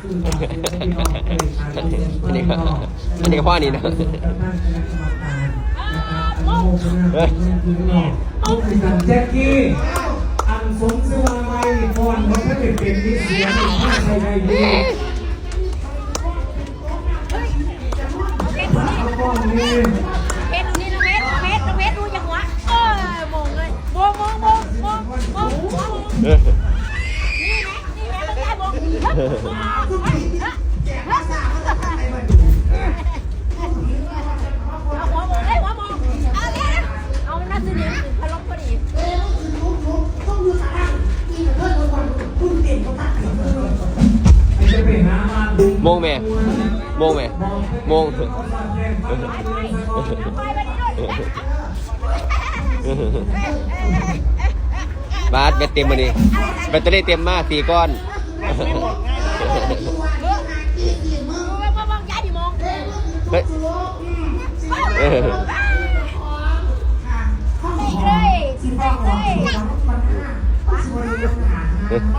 อันนี้ก็พ่อนี่นะแจ็คกี้อันสมสวาไม่ก่อนเพราะถ้าเป็นที่เสียไม่ใช่ได้ดีเอาก่อนนี่เพชรดูนี่นะเพชรดูอย่างวะมองเลยมองนี่นะนี่แม่ต้องได้มองเอาหัวมองเลยหัวมองเอาเลยเอาหน้าซื้อเนี่ยพลังพอดีมงแม่มงแม่มงบาสแบตเต็มมาดิแบตเตอรี่เต็มมาก4 ก้อนเฮ้ย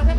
เลย